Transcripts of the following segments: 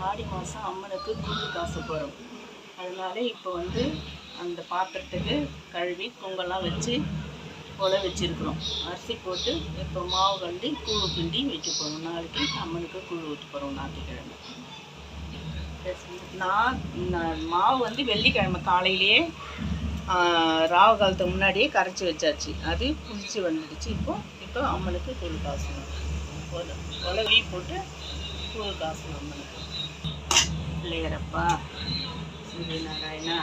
ஆடி மாதம் அம்மனுக்கு கூழ் காச போகிறோம். அதனால இப்போ வந்து அந்த பாத்திரத்துக்கு கழுவி பொங்கல்லாம் வச்சு உலை வச்சுருக்குறோம். அரிசி போட்டு இப்போ மாவு கண்டி கூழ் கிண்டி வைக்க போகிறோம். நாளைக்கு அம்மனுக்கு கூழ் ஊற்ற போகிறோம் ஞாயிற்றுக்கிழமை. நான் மாவு வந்து வெள்ளிக்கிழமை காலையிலேயே ராவு காலத்துக்கு முன்னாடியே கரைச்சி வச்சாச்சு. அது புளிச்சு வந்துடுச்சு. இப்போ அம்மனுக்கு கூழ் காசணும். உலகி போட்டு கூழ் காசணும் அம்மனுக்கு. பிள்ளையரப்பா, சூரியநாராயணா,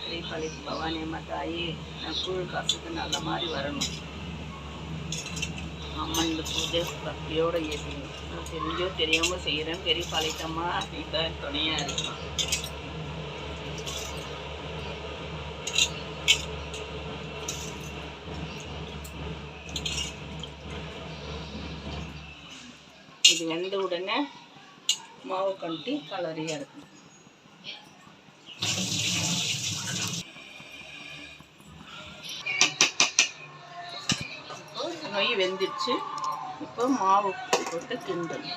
ஸ்ரீபாலி பவானி அம்மா தாயி, நான் கூழ் காசுக்கு நல்ல மாதிரி வரணும். அம்மன் பூஜை பக்தியோடு ஏற்றணும். நான் தெரிஞ்சோ தெரியாமல் செய்கிறேன். பெரிய பாலித்தம்மா நீதான் துணையாக இருக்கும். இது வெந்த உடனே மாவு கட்டி கலரியாக இருக்கும். நொய் வெந்துடுச்சு. இப்போ மாவு போட்டு கிண்டணும்.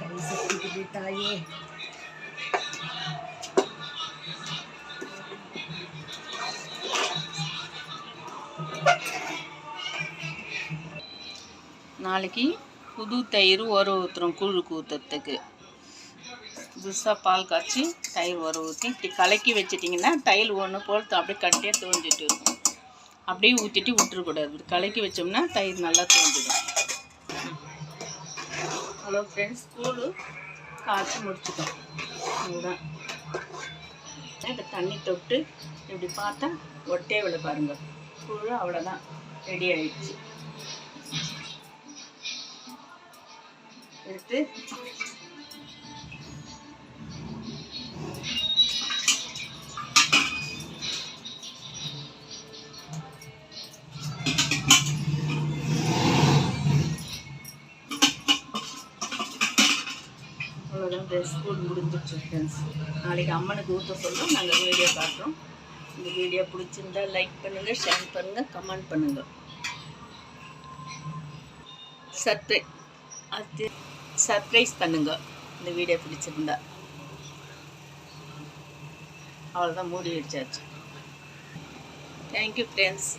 கை சக்திக்கு தாயே, நாளைக்கு புது தயிர் உர ஊற்றுறோம். கூழுக்கு ஊற்றுறதுக்கு புதுசாக பால் காய்ச்சி தயிர் உர ஊற்றி இப்படி கலக்கி வச்சிட்டிங்கன்னா தயிர் ஒன்று போல் அப்படியே கட்டியாக தோஞ்சிட்டு இருக்கும். அப்படியே ஊற்றிட்டு விட்டுறக்கூடாது. கலக்கி வச்சோம்னா தயிர் நல்லா தோஞ்சிடும். ஹலோ ஃப்ரெண்ட்ஸ், கூழ் காய்ச்சி முடிச்சிட்டோம். இதுதான் இப்போ தண்ணி தொட்டு இப்படி பார்த்தா ஒட்டே விட பாருங்கள். கூழ் அவ்வளோதான் ரெடி ஆகிடுச்சு. எடுத்து ஸ்கூல் முடிஞ்சிடுச்சு ஃப்ரெண்ட்ஸ். நாளைக்கு அம்மனுக்கு ஊற்ற சொல்கிறோம். நாங்கள் வீடியோ காட்டுறோம். இந்த வீடியோ பிடிச்சிருந்தா லைக் பண்ணுங்கள், ஷேர் பண்ணுங்கள், கமெண்ட் பண்ணுங்கள், சர்ப்ரைஸ் பண்ணுங்கள். இந்த வீடியோ பிடிச்சிருந்தா அவ்வளோதான், மூடி வச்சாச்சு. Thank you friends.